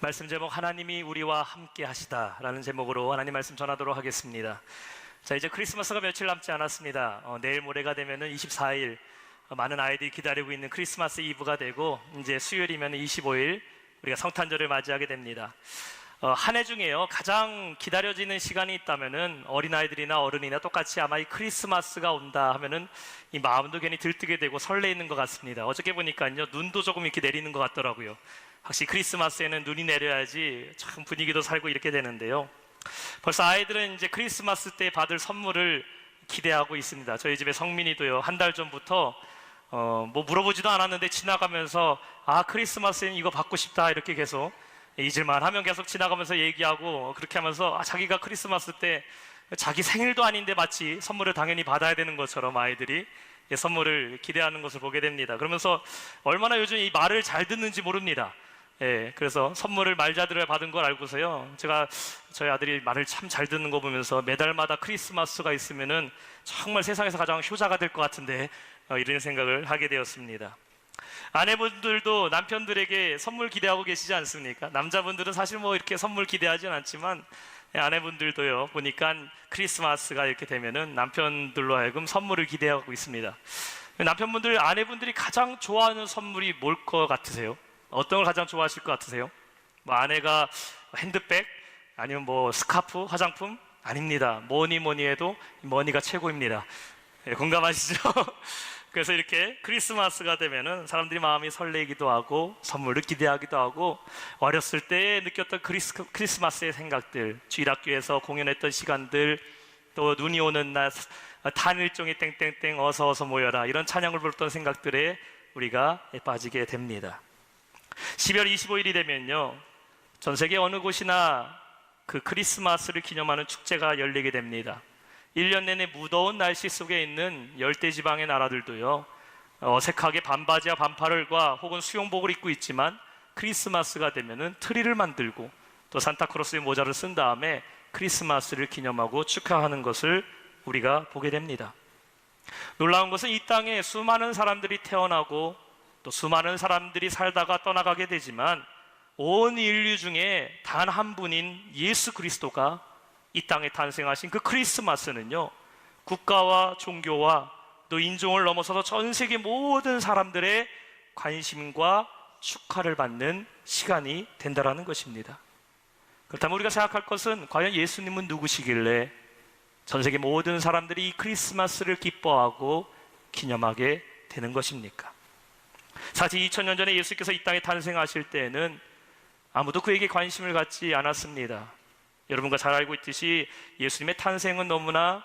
말씀 제목 하나님이 우리와 함께 하시다라는 제목으로 하나님 말씀 전하도록 하겠습니다. 자, 이제 크리스마스가 며칠 남지 않았습니다. 내일 모레가 되면은 24일 많은 아이들이 기다리고 있는 크리스마스 이브가 되고, 이제 수요일이면 25일 우리가 성탄절을 맞이하게 됩니다. 한 해 중에요 가장 기다려지는 시간이 있다면은 어린아이들이나 어른이나 똑같이 아마 이 크리스마스가 온다 하면은 이 마음도 괜히 들뜨게 되고 설레이는 것 같습니다. 어저께 보니까요 눈도 조금 이렇게 내리는 것 같더라고요. 확실히 크리스마스에는 눈이 내려야지 참 분위기도 살고 이렇게 되는데요, 벌써 아이들은 이제 크리스마스 때 받을 선물을 기대하고 있습니다. 저희 집에 성민이도요 한 달 전부터 뭐 물어보지도 않았는데 지나가면서 크리스마스에는 이거 받고 싶다 이렇게 계속 잊을만 하면 계속 지나가면서 얘기하고, 그렇게 하면서 자기가 크리스마스 때 자기 생일도 아닌데 마치 선물을 당연히 받아야 되는 것처럼 아이들이 선물을 기대하는 것을 보게 됩니다. 그러면서 얼마나 요즘 이 말을 잘 듣는지 모릅니다. 그래서 선물을 말자들을 받은 걸 알고서요, 제가 저희 아들이 말을 참 잘 듣는 거 보면서 매달마다 크리스마스가 있으면은 정말 세상에서 가장 효자가 될 것 같은데 이런 생각을 하게 되었습니다. 아내분들도 남편들에게 선물 기대하고 계시지 않습니까? 남자분들은 사실 뭐 이렇게 선물 기대하진 않지만 아내분들도요 보니까 크리스마스가 이렇게 되면은 남편들로 하여금 선물을 기대하고 있습니다. 남편분들, 아내분들이 가장 좋아하는 선물이 뭘 것 같으세요? 어떤 걸 가장 좋아하실 것 같으세요? 뭐 아내가 핸드백, 아니면 뭐 스카프, 화장품? 아닙니다. 뭐니 해도 머니가 최고입니다. 공감하시죠? 그래서 이렇게 크리스마스가 되면은 사람들이 마음이 설레기도 하고 선물을 기대하기도 하고, 어렸을 때 느꼈던 크리스마스의 생각들, 주일학교에서 공연했던 시간들, 또 눈이 오는 날 탄일종이 땡땡땡 어서 모여라, 이런 찬양을 불렀던 생각들에 우리가 빠지게 됩니다. 12월 25일이 되면요 전 세계 어느 곳이나 그 크리스마스를 기념하는 축제가 열리게 됩니다. 1년 내내 무더운 날씨 속에 있는 열대지방의 나라들도요 어색하게 반바지와 반팔과 혹은 수영복을 입고 있지만, 크리스마스가 되면은 트리를 만들고 또 산타크로스의 모자를 쓴 다음에 크리스마스를 기념하고 축하하는 것을 우리가 보게 됩니다. 놀라운 것은 이 땅에 수많은 사람들이 태어나고 또 수많은 사람들이 살다가 떠나가게 되지만, 온 인류 중에 단 한 분인 예수 그리스도가 이 땅에 탄생하신 그 크리스마스는요 국가와 종교와 또 인종을 넘어서서 전 세계 모든 사람들의 관심과 축하를 받는 시간이 된다라는 것입니다. 그렇다면 우리가 생각할 것은, 과연 예수님은 누구시길래 전 세계 모든 사람들이 이 크리스마스를 기뻐하고 기념하게 되는 것입니까? 사실 2000년 전에 예수께서 이 땅에 탄생하실 때에는 아무도 그에게 관심을 갖지 않았습니다. 여러분과 잘 알고 있듯이 예수님의 탄생은 너무나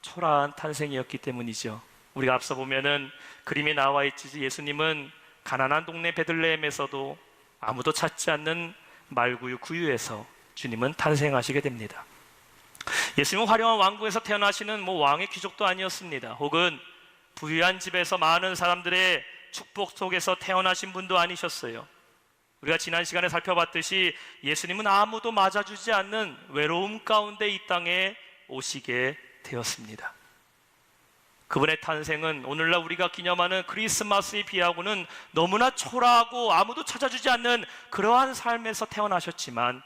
초라한 탄생이었기 때문이죠. 우리가 앞서 보면은 그림이 나와 있지, 예수님은 가난한 동네 베들레헴에서도 아무도 찾지 않는 말구유 구유에서 주님은 탄생하시게 됩니다. 예수님은 화려한 왕궁에서 태어나시는 왕의 귀족도 아니었습니다. 혹은 부유한 집에서 많은 사람들의 축복 속에서 태어나신 분도 아니셨어요. 우리가 지난 시간에 살펴봤듯이 예수님은 아무도 맞아주지 않는 외로움 가운데 이 땅에 오시게 되었습니다. 그분의 탄생은 오늘날 우리가 기념하는 크리스마스에 비하고는 너무나 초라하고 아무도 찾아주지 않는 그러한 삶에서 태어나셨지만,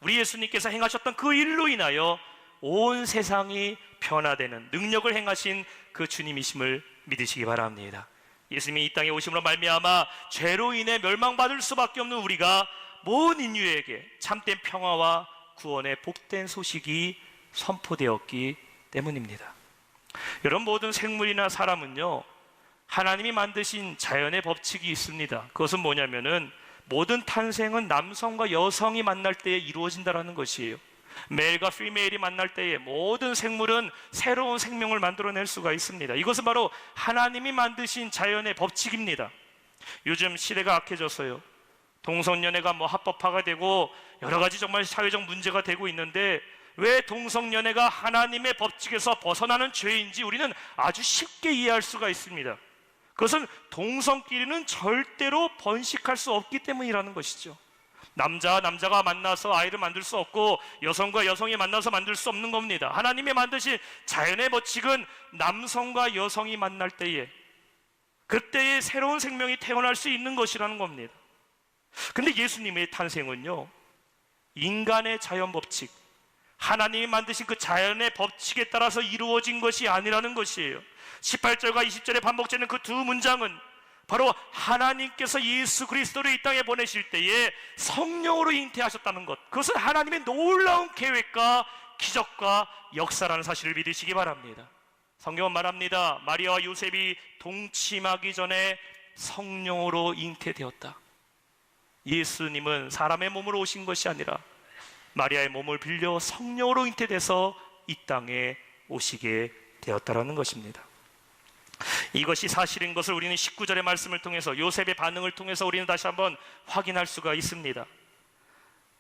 우리 예수님께서 행하셨던 그 일로 인하여 온 세상이 변화되는 능력을 행하신 그 주님이심을 믿으시기 바랍니다. 예수님이 이 땅에 오심으로 말미암아 죄로 인해 멸망받을 수밖에 없는 우리가 모든 인류에게 참된 평화와 구원의 복된 소식이 선포되었기 때문입니다. 여러분, 모든 생물이나 사람은요 하나님이 만드신 자연의 법칙이 있습니다. 그것은 뭐냐면은 모든 탄생은 남성과 여성이 만날 때에 이루어진다는 것이에요. 메일과 피메일이 만날 때에 모든 생물은 새로운 생명을 만들어낼 수가 있습니다. 이것은 바로 하나님이 만드신 자연의 법칙입니다. 요즘 시대가 악해져서요 동성연애가 합법화가 되고 여러 가지 정말 사회적 문제가 되고 있는데, 왜 동성연애가 하나님의 법칙에서 벗어나는 죄인지 우리는 아주 쉽게 이해할 수가 있습니다. 그것은 동성끼리는 절대로 번식할 수 없기 때문이라는 것이죠. 남자와 남자가 만나서 아이를 만들 수 없고 여성과 여성이 만나서 만들 수 없는 겁니다. 하나님이 만드신 자연의 법칙은 남성과 여성이 만날 때에, 그때에 새로운 생명이 태어날 수 있는 것이라는 겁니다. 근데 예수님의 탄생은요 인간의 자연 법칙, 하나님이 만드신 그 자연의 법칙에 따라서 이루어진 것이 아니라는 것이에요. 18절과 20절에 반복되는 그 두 문장은 바로 하나님께서 예수 그리스도를 이 땅에 보내실 때에 성령으로 잉태하셨다는 것, 그것은 하나님의 놀라운 계획과 기적과 역사라는 사실을 믿으시기 바랍니다. 성경은 말합니다. 마리아와 요셉이 동침하기 전에 성령으로 잉태되었다. 예수님은 사람의 몸으로 오신 것이 아니라 마리아의 몸을 빌려 성령으로 잉태돼서 이 땅에 오시게 되었다라는 것입니다. 이것이 사실인 것을 우리는 19절의 말씀을 통해서, 요셉의 반응을 통해서 우리는 다시 한번 확인할 수가 있습니다.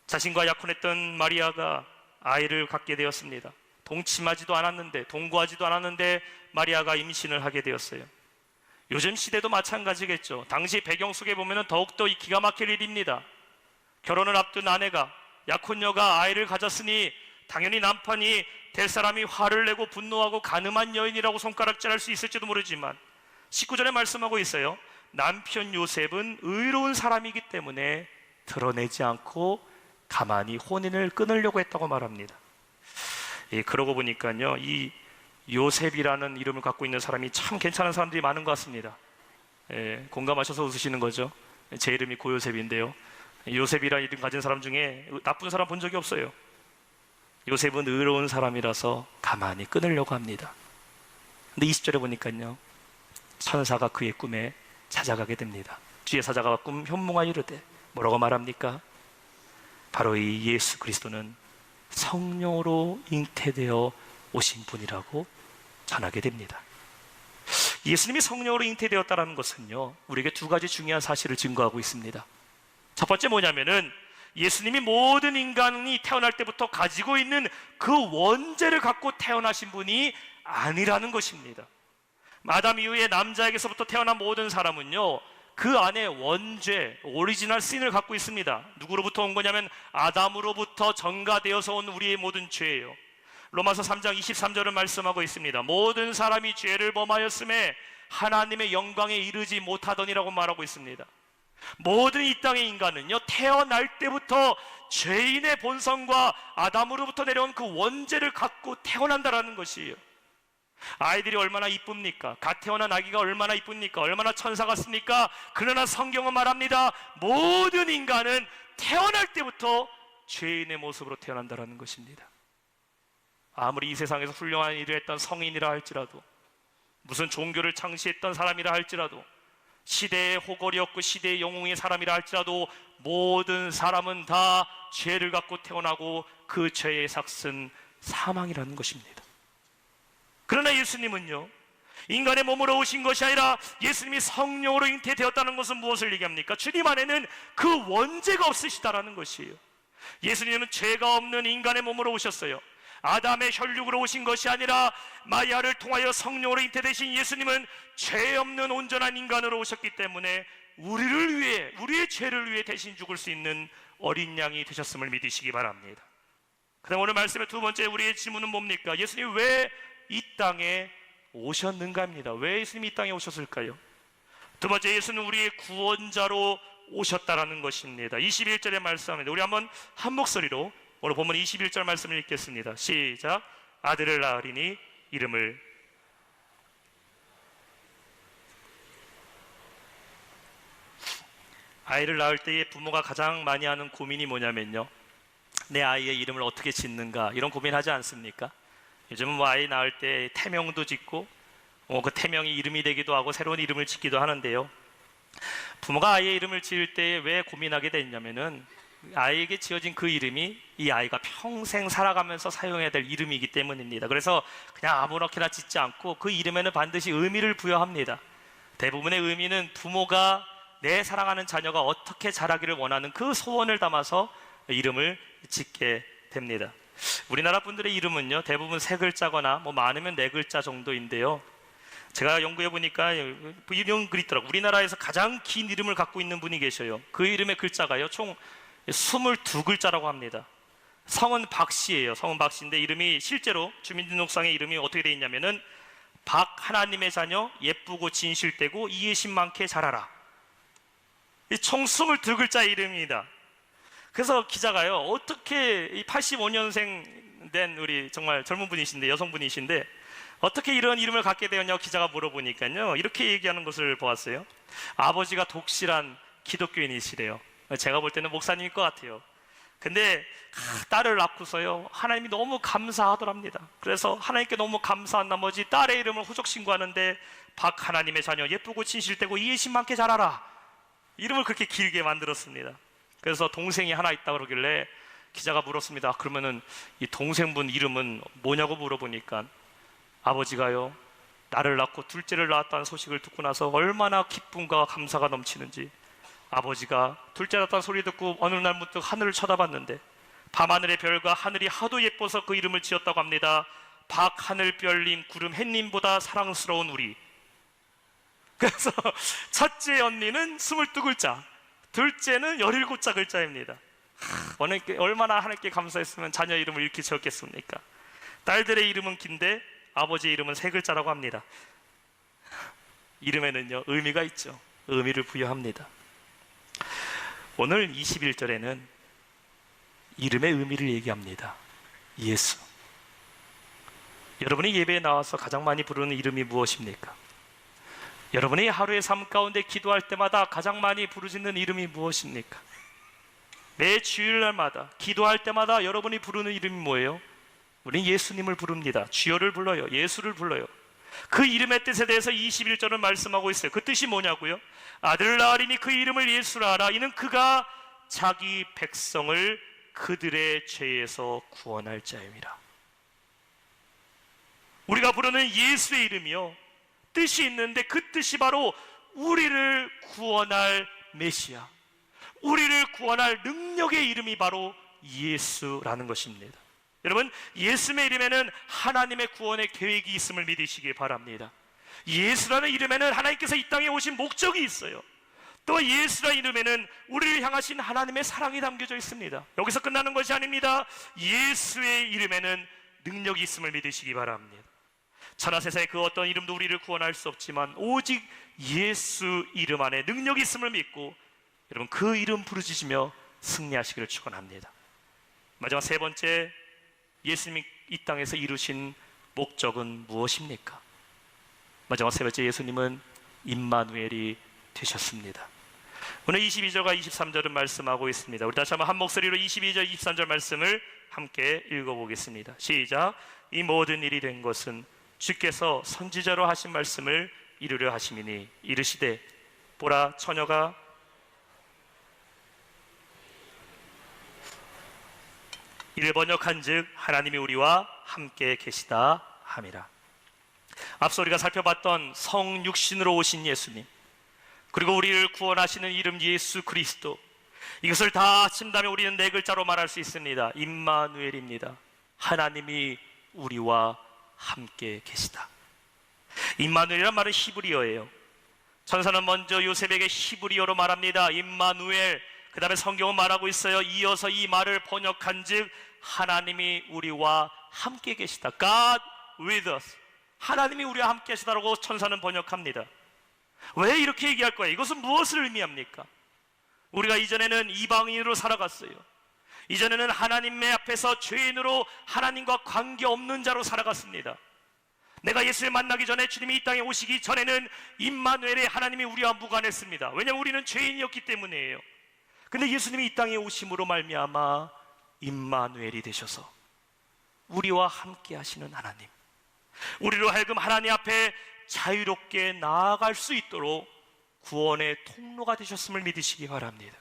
자신과 약혼했던 마리아가 아이를 갖게 되었습니다. 동침하지도 않았는데, 동거하지도 않았는데 마리아가 임신을 하게 되었어요. 요즘 시대도 마찬가지겠죠. 당시 배경 속에 보면 더욱더 기가 막힐 일입니다. 결혼을 앞둔 아내가, 약혼녀가 아이를 가졌으니 당연히 남편이 될 사람이 화를 내고 분노하고 간음한 여인이라고 손가락질할 수 있을지도 모르지만 19절에 말씀하고 있어요. 남편 요셉은 의로운 사람이기 때문에 드러내지 않고 가만히 혼인을 끊으려고 했다고 말합니다. 그러고 보니까요, 이 요셉이라는 이름을 갖고 있는 사람이 참 괜찮은 사람들이 많은 것 같습니다. 공감하셔서 웃으시는 거죠. 제 이름이 고요셉인데요, 요셉이라는 이름 가진 사람 중에 나쁜 사람 본 적이 없어요. 요셉은 의로운 사람이라서 가만히 끊으려고 합니다. 근데 20절에 보니까요, 천사가 그의 꿈에 찾아가게 됩니다. 주의 사자가 꿈 현몽하여 이르되 뭐라고 말합니까? 바로 이 예수 그리스도는 성령으로 잉태되어 오신 분이라고 전하게 됩니다. 예수님이 성령으로 잉태되었다는 것은요, 우리에게 두 가지 중요한 사실을 증거하고 있습니다. 첫 번째 뭐냐면은 예수님이 모든 인간이 태어날 때부터 가지고 있는 그 원죄를 갖고 태어나신 분이 아니라는 것입니다. 아담 이후에 남자에게서부터 태어난 모든 사람은요, 그 안에 원죄, 오리지널 신을 갖고 있습니다. 누구로부터 온 거냐면 아담으로부터 전가되어서 온 우리의 모든 죄예요. 로마서 3장 23절을 말씀하고 있습니다. 모든 사람이 죄를 범하였음에 하나님의 영광에 이르지 못하더니라고 말하고 있습니다. 모든 이 땅의 인간은요, 태어날 때부터 죄인의 본성과 아담으로부터 내려온 그 원죄를 갖고 태어난다라는 것이에요. 아이들이 얼마나 이쁩니까? 갓 태어난 아기가 얼마나 이쁩니까? 얼마나 천사 같습니까? 그러나 성경은 말합니다. 모든 인간은 태어날 때부터 죄인의 모습으로 태어난다라는 것입니다. 아무리 이 세상에서 훌륭한 일을 했던 성인이라 할지라도, 무슨 종교를 창시했던 사람이라 할지라도, 시대의 호걸이었고 시대의 영웅의 사람이라 할지라도 모든 사람은 다 죄를 갖고 태어나고 그 죄의 삭은 사망이라는 것입니다. 그러나 예수님은요, 인간의 몸으로 오신 것이 아니라 예수님이 성령으로 잉태되었다는 것은 무엇을 얘기합니까? 주님 안에는 그 원죄가 없으시다라는 것이에요. 예수님은 죄가 없는 인간의 몸으로 오셨어요. 아담의 혈육으로 오신 것이 아니라 마리아를 통하여 성령으로 잉태되신 예수님은 죄 없는 온전한 인간으로 오셨기 때문에 우리를 위해, 우리의 죄를 위해 대신 죽을 수 있는 어린 양이 되셨음을 믿으시기 바랍니다. 그럼 오늘 말씀의 두 번째 우리의 질문은 뭡니까? 예수님이 왜 이 땅에 오셨는가입니다. 왜 예수님이 이 땅에 오셨을까요? 두 번째, 예수는 우리의 구원자로 오셨다라는 것입니다. 21절에 말씀합니다. 우리 한번 한 목소리로 오늘 본문 21절 말씀을 읽겠습니다. 시작. 아들을 낳으리니 이름을. 아이를 낳을 때에 부모가 가장 많이 하는 고민이 뭐냐면요, 내 아이의 이름을 어떻게 짓는가, 이런 고민하지 않습니까? 요즘은 뭐 아이 낳을 때 태명도 짓고 그 태명이 이름이 되기도 하고 새로운 이름을 짓기도 하는데요, 부모가 아이의 이름을 지을 때 왜 고민하게 됐냐면은 아이에게 지어진 그 이름이 이 아이가 평생 살아가면서 사용해야 될 이름이기 때문입니다. 그래서 그냥 아무렇게나 짓지 않고 그 이름에는 반드시 의미를 부여합니다. 대부분의 의미는 부모가 내 사랑하는 자녀가 어떻게 자라기를 원하는 그 소원을 담아서 이름을 짓게 됩니다. 우리나라 분들의 이름은요, 대부분 세 글자거나 뭐 많으면 네 글자 정도인데요, 제가 연구해 보니까 이런 글이 있더라고요. 우리나라에서 가장 긴 이름을 갖고 있는 분이 계셔요. 그 이름의 글자가요, 총 22글자라고 합니다. 성은 박씨예요. 성은 박씨인데 이름이 실제로 주민등록상의 이름이 어떻게 되어 있냐면은 박, 하나님의 자녀, 예쁘고 진실되고 이해심 많게 자라라. 총 22글자의 이름입니다. 그래서 기자가요, 어떻게 이 85년생 된 우리 정말 젊은 분이신데, 여성분이신데 어떻게 이런 이름을 갖게 되었냐고 기자가 물어보니까요, 이렇게 얘기하는 것을 보았어요. 아버지가 독실한 기독교인이시래요. 제가 볼 때는 목사님일 것 같아요. 근데 딸을 낳고서요, 하나님이 너무 감사하더랍니다. 그래서 하나님께 너무 감사한 나머지 딸의 이름을 호적 신고하는데 박 하나님의 자녀, 예쁘고 진실되고 이해심 많게 자라라, 이름을 그렇게 길게 만들었습니다. 그래서 동생이 하나 있다고 그러길래 기자가 물었습니다. 그러면은 이 동생분 이름은 뭐냐고 물어보니까 아버지가요, 나를 낳고 둘째를 낳았다는 소식을 듣고 나서 얼마나 기쁨과 감사가 넘치는지, 아버지가 둘째 낳았다는 소리 듣고 어느 날 문득 하늘을 쳐다봤는데 밤하늘의 별과 하늘이 하도 예뻐서 그 이름을 지었다고 합니다. 박하늘별님, 구름 햇님보다 사랑스러운 우리. 그래서 첫째 언니는 22글자, 둘째는 17자 글자입니다. 얼마나 하나님께 감사했으면 자녀 이름을 이렇게 지었겠습니까? 딸들의 이름은 긴데 아버지의 이름은 3글자라고 합니다. 이름에는요, 의미가 있죠. 의미를 부여합니다. 오늘 21절에는 이름의 의미를 얘기합니다. 예수. 여러분이 예배에 나와서 가장 많이 부르는 이름이 무엇입니까? 여러분이 하루의 삶 가운데 기도할 때마다 가장 많이 부르짖는 이름이 무엇입니까? 매 주일날마다 기도할 때마다 여러분이 부르는 이름이 뭐예요? 우리는 예수님을 부릅니다. 주여를 불러요. 예수를 불러요. 그 이름의 뜻에 대해서 21절은 말씀하고 있어요. 그 뜻이 뭐냐고요? 아들을 낳으리니 그 이름을 예수라 하라. 이는 그가 자기 백성을 그들의 죄에서 구원할 자임이라. 우리가 부르는 예수의 이름이요, 뜻이 있는데 그 뜻이 바로 우리를 구원할 메시아, 우리를 구원할 능력의 이름이 바로 예수라는 것입니다. 여러분, 예수의 이름에는 하나님의 구원의 계획이 있음을 믿으시기 바랍니다. 예수라는 이름에는 하나님께서 이 땅에 오신 목적이 있어요. 또 예수라는 이름에는 우리를 향하신 하나님의 사랑이 담겨져 있습니다. 여기서 끝나는 것이 아닙니다. 예수의 이름에는 능력이 있음을 믿으시기 바랍니다. 천하세상의 그 어떤 이름도 우리를 구원할 수 없지만 오직 예수 이름 안에 능력이 있음을 믿고 여러분, 그 이름 부르짖으며 승리하시기를 축원합니다. 마지막 세 번째, 예수님이 이 땅에서 이루신 목적은 무엇입니까? 마지막 세 번째, 예수님은 임마누엘이 되셨습니다. 오늘 22절과 23절은 말씀하고 있습니다. 우리 다시 한번 한 목소리로 22절, 23절 말씀을 함께 읽어보겠습니다. 시작. 이 모든 일이 된 것은 주께서 선지자로 하신 말씀을 이루려 하심이니 이르시되 보라, 처녀가 이를 번역한즉 하나님이 우리와 함께 계시다 함이라. 앞서 우리가 살펴봤던 성육신으로 오신 예수님, 그리고 우리를 구원하시는 이름 예수 그리스도, 이것을 다 합친다면 우리는 4글자로 말할 수 있습니다. 임마누엘입니다. 하나님이 우리와 함께 계시다. 임마누엘이란 말은 히브리어예요. 천사는 먼저 요셉에게 히브리어로 말합니다. 임마누엘. 그 다음에 성경은 말하고 있어요. 이어서 이 말을 번역한즉 하나님이 우리와 함께 계시다. God with us. 하나님이 우리와 함께 계시다라고 천사는 번역합니다. 왜 이렇게 얘기할 거예요? 이것은 무엇을 의미합니까? 우리가 이전에는 이방인으로 살아갔어요. 이전에는 하나님의 앞에서 죄인으로 하나님과 관계없는 자로 살아갔습니다. 내가 예수를 만나기 전에, 주님이 이 땅에 오시기 전에는 임마누엘의 하나님이 우리와 무관했습니다. 왜냐하면 우리는 죄인이었기 때문이에요. 근데 예수님이 이 땅에 오심으로 말미암아 임마누엘이 되셔서 우리와 함께 하시는 하나님, 우리로 하여금 하나님 앞에 자유롭게 나아갈 수 있도록 구원의 통로가 되셨음을 믿으시기 바랍니다.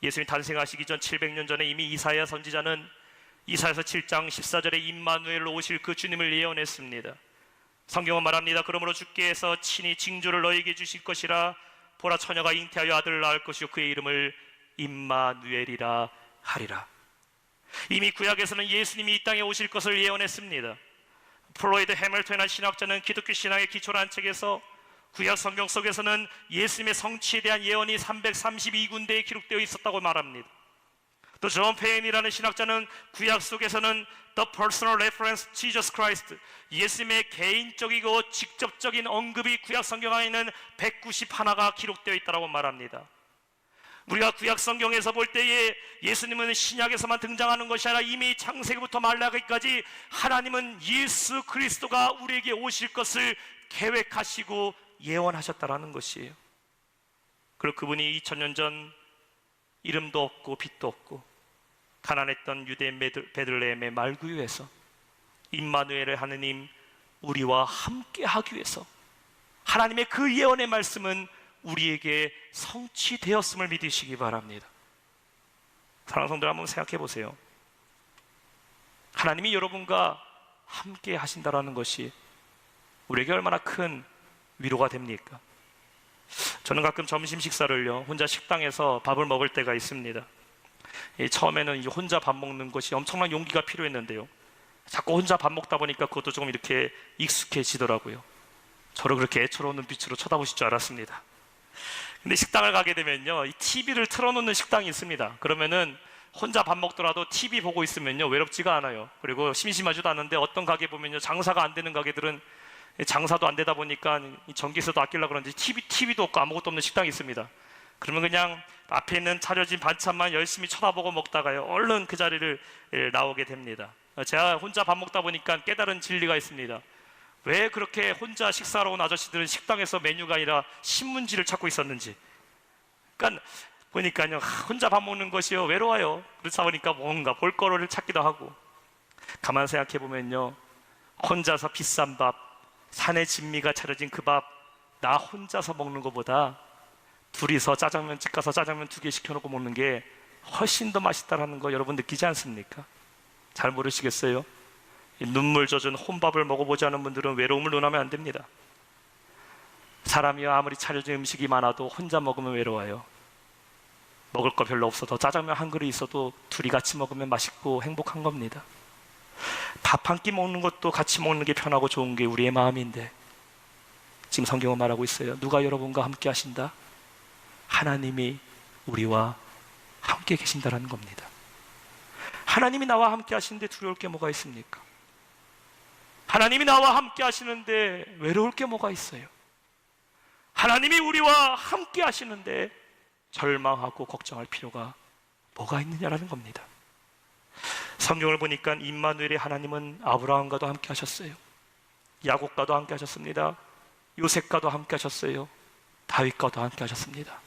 예수님이 탄생하시기 전 700년 전에 이미 이사야 선지자는 이사야서 7장 14절에 임마누엘로 오실 그 주님을 예언했습니다. 성경은 말합니다. 그러므로 주께서 친히 징조를 너에게 주실 것이라. 보라, 처녀가 잉태하여 아들을 낳을 것이요 그의 이름을 임마누엘이라 하리라. 이미 구약에서는 예수님이 이 땅에 오실 것을 예언했습니다. 플로이드 해밀턴이라는 신학자는 기독교 신앙의 기초라는 책에서 구약 성경 속에서는 예수님의 성취에 대한 예언이 332군데에 기록되어 있었다고 말합니다. 또 존 페인이라는 신학자는 구약 속에서는 The personal reference to Jesus Christ, 예수님의 개인적이고 직접적인 언급이 구약 성경 안에는 191가 기록되어 있다고 말합니다. 우리가 구약 성경에서 볼 때에 예수님은 신약에서만 등장하는 것이 아니라 이미 창세기부터 말라기까지 하나님은 예수 그리스도가 우리에게 오실 것을 계획하시고 예언하셨다라는 것이에요. 그리고 그분이 2000년 전 이름도 없고 빛도 없고 가난했던 유대 베들레헴의 말구유에서 임마누엘의 하느님 우리와 함께 하기 위해서 하나님의 그 예언의 말씀은 우리에게 성취되었음을 믿으시기 바랍니다. 사랑하는 성도들, 한번 생각해 보세요. 하나님이 여러분과 함께 하신다라는 것이 우리에게 얼마나 큰 위로가 됩니까? 저는 가끔 점심 식사를요 혼자 식당에서 밥을 먹을 때가 있습니다. 처음에는 혼자 밥 먹는 것이 엄청난 용기가 필요했는데요, 자꾸 혼자 밥 먹다 보니까 그것도 조금 이렇게 익숙해지더라고요. 저를 그렇게 애처로운 눈빛으로 쳐다보실 줄 알았습니다. 근데 식당을 가게 되면요, 이 TV를 틀어놓는 식당이 있습니다. 그러면은 혼자 밥 먹더라도 TV 보고 있으면요 외롭지가 않아요. 그리고 심심하지도 않은데 어떤 가게 보면요, 장사가 안 되는 가게들은 장사도 안 되다 보니까 전기세도 아끼려고 그런지 TV도 없고 아무것도 없는 식당이 있습니다. 그러면 그냥 앞에 있는 차려진 반찬만 열심히 쳐다보고 먹다가요 얼른 그 자리를 나오게 됩니다. 제가 혼자 밥 먹다 보니까 깨달은 진리가 있습니다. 왜 그렇게 혼자 식사하러 온 아저씨들은 식당에서 메뉴가 아니라 신문지를 찾고 있었는지. 그러니까 보니까요, 혼자 밥 먹는 것이요 외로워요. 그러다 보니까 뭔가 볼거리를 찾기도 하고. 가만 생각해 보면요, 혼자서 비싼 밥, 산의 진미가 차려진 그 밥, 나 혼자서 먹는 것보다 둘이서 짜장면집 가서 짜장면 2개 시켜놓고 먹는 게 훨씬 더 맛있다라는 거 여러분 느끼지 않습니까? 잘 모르시겠어요? 눈물 젖은 혼밥을 먹어보지 않은 분들은 외로움을 논하면 안 됩니다. 사람이요 아무리 차려진 음식이 많아도 혼자 먹으면 외로워요. 먹을 거 별로 없어도 짜장면 한 그릇 있어도 둘이 같이 먹으면 맛있고 행복한 겁니다. 밥 한 끼 먹는 것도 같이 먹는 게 편하고 좋은 게 우리의 마음인데, 지금 성경은 말하고 있어요. 누가 여러분과 함께 하신다? 하나님이 우리와 함께 계신다라는 겁니다. 하나님이 나와 함께 하시는데 두려울 게 뭐가 있습니까? 하나님이 나와 함께 하시는데 외로울 게 뭐가 있어요? 하나님이 우리와 함께 하시는데 절망하고 걱정할 필요가 뭐가 있느냐라는 겁니다. 성경을 보니까 임마누엘의 하나님은 아브라함과도 함께 하셨어요. 야곱과도 함께 하셨습니다. 요셉과도 함께 하셨어요. 다윗과도 함께 하셨습니다.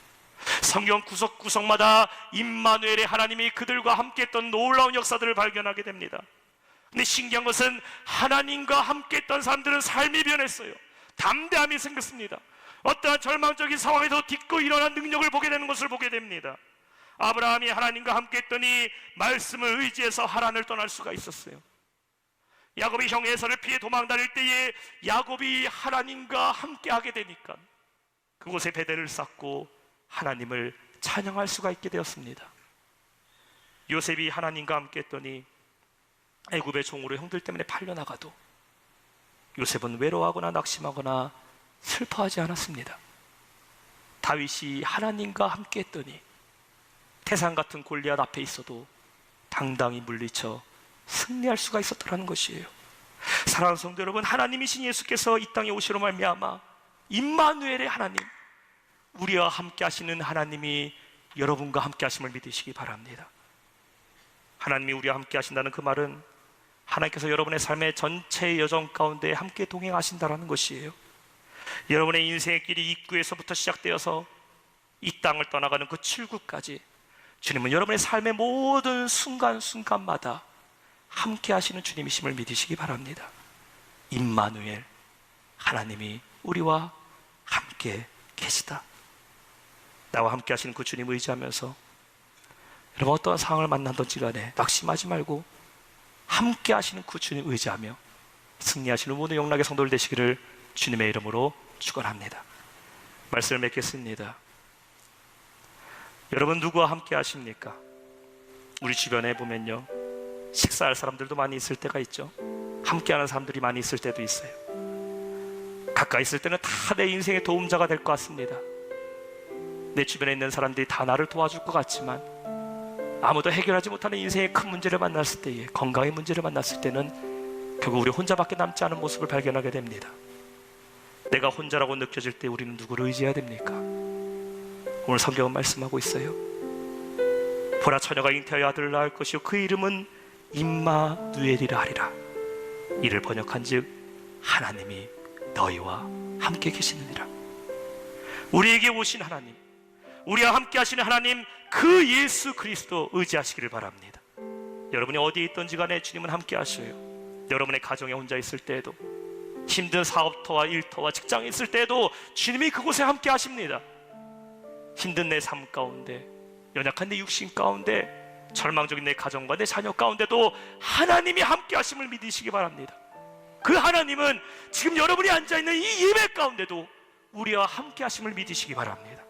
성경 구석구석마다 임마누엘의 하나님이 그들과 함께 했던 놀라운 역사들을 발견하게 됩니다. 근데 신기한 것은 하나님과 함께 했던 사람들은 삶이 변했어요. 담대함이 생겼습니다. 어떠한 절망적인 상황에서 딛고 일어난 능력을 보게 되는 것을 보게 됩니다. 아브라함이 하나님과 함께 했더니 말씀을 의지해서 하란을 떠날 수가 있었어요. 야곱이 형 에서를 피해 도망 다닐 때에 야곱이 하나님과 함께 하게 되니까 그곳에 베델을 쌓고 하나님을 찬양할 수가 있게 되었습니다. 요셉이 하나님과 함께 했더니 애굽의 종으로 형들 때문에 팔려나가도 요셉은 외로워하거나 낙심하거나 슬퍼하지 않았습니다. 다윗이 하나님과 함께 했더니 태산 같은 골리앗 앞에 있어도 당당히 물리쳐 승리할 수가 있었다는 것이에요. 사랑하는 성도 여러분, 하나님이신 예수께서 이 땅에 오시로 말미암아 임마누엘의 하나님, 우리와 함께 하시는 하나님이 여러분과 함께 하심을 믿으시기 바랍니다. 하나님이 우리와 함께 하신다는 그 말은 하나님께서 여러분의 삶의 전체 여정 가운데 함께 동행하신다는 것이에요. 여러분의 인생의 길이 입구에서부터 시작되어서 이 땅을 떠나가는 그 출구까지 주님은 여러분의 삶의 모든 순간순간마다 함께 하시는 주님이심을 믿으시기 바랍니다. 임마누엘, 하나님이 우리와 함께 계시다. 나와 함께 하시는 그 주님 의지하면서 여러분 어떠한 상황을 만나든지 간에 낙심하지 말고 함께 하시는 그 주님 의지하며 승리하시는 모든 영락의 성도들 되시기를 주님의 이름으로 축원합니다. 말씀을 맺겠습니다. 여러분 누구와 함께 하십니까? 우리 주변에 보면요, 식사할 사람들도 많이 있을 때가 있죠. 함께하는 사람들이 많이 있을 때도 있어요. 가까이 있을 때는 다 내 인생의 도움자가 될 것 같습니다. 내 주변에 있는 사람들이 다 나를 도와줄 것 같지만 아무도 해결하지 못하는 인생의 큰 문제를 만났을 때에, 건강의 문제를 만났을 때는 결국 우리 혼자밖에 남지 않은 모습을 발견하게 됩니다. 내가 혼자라고 느껴질 때 우리는 누구를 의지해야 됩니까? 오늘 성경은 말씀하고 있어요. 보라, 처녀가 잉태하여 아들을 낳을 것이요 그 이름은 임마누엘이라 하리라. 이를 번역한즉 하나님이 너희와 함께 계시느니라. 우리에게 오신 하나님, 우리와 함께 하시는 하나님, 그 예수 그리스도 의지하시기를 바랍니다. 여러분이 어디에 있든지 간에 주님은 함께 하셔요. 여러분의 가정에 혼자 있을 때에도, 힘든 사업터와 일터와 직장에 있을 때에도 주님이 그곳에 함께 하십니다. 힘든 내 삶 가운데, 연약한 내 육신 가운데, 절망적인 내 가정과 내 자녀 가운데도 하나님이 함께 하심을 믿으시기 바랍니다. 그 하나님은 지금 여러분이 앉아있는 이 예배 가운데도 우리와 함께 하심을 믿으시기 바랍니다.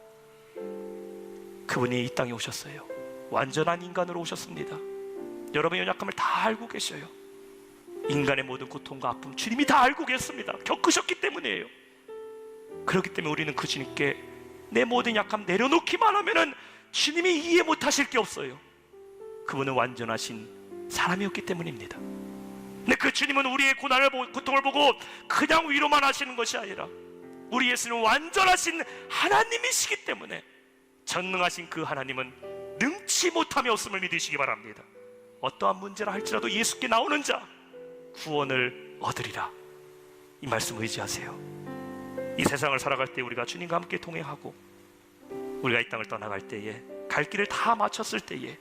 그분이 이 땅에 오셨어요. 완전한 인간으로 오셨습니다. 여러분의 연약함을 다 알고 계셔요. 인간의 모든 고통과 아픔 주님이 다 알고 계십니다. 겪으셨기 때문이에요. 그렇기 때문에 우리는 그 주님께 내 모든 약함 내려놓기만 하면은 주님이 이해 못하실 게 없어요. 그분은 완전하신 사람이었기 때문입니다. 근데 그 주님은 우리의 고통을 보고 그냥 위로만 하시는 것이 아니라 우리 예수는 완전하신 하나님이시기 때문에 전능하신 그 하나님은 능치 못함이 없음을 믿으시기 바랍니다. 어떠한 문제라 할지라도 예수께 나오는 자 구원을 얻으리라. 이 말씀 의지하세요. 이 세상을 살아갈 때 우리가 주님과 함께 동행하고 우리가 이 땅을 떠나갈 때에 갈 길을 다 마쳤을 때에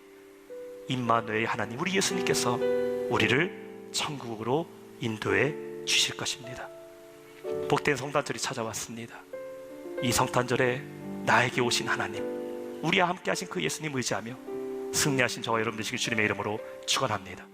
임마누엘 하나님, 우리 예수님께서 우리를 천국으로 인도해 주실 것입니다. 복된 성탄절이 찾아왔습니다. 이 성탄절에 나에게 오신 하나님, 우리와 함께 하신 그 예수님 의지하며 승리하신 저와 여러분 되시길 주님의 이름으로 축원합니다.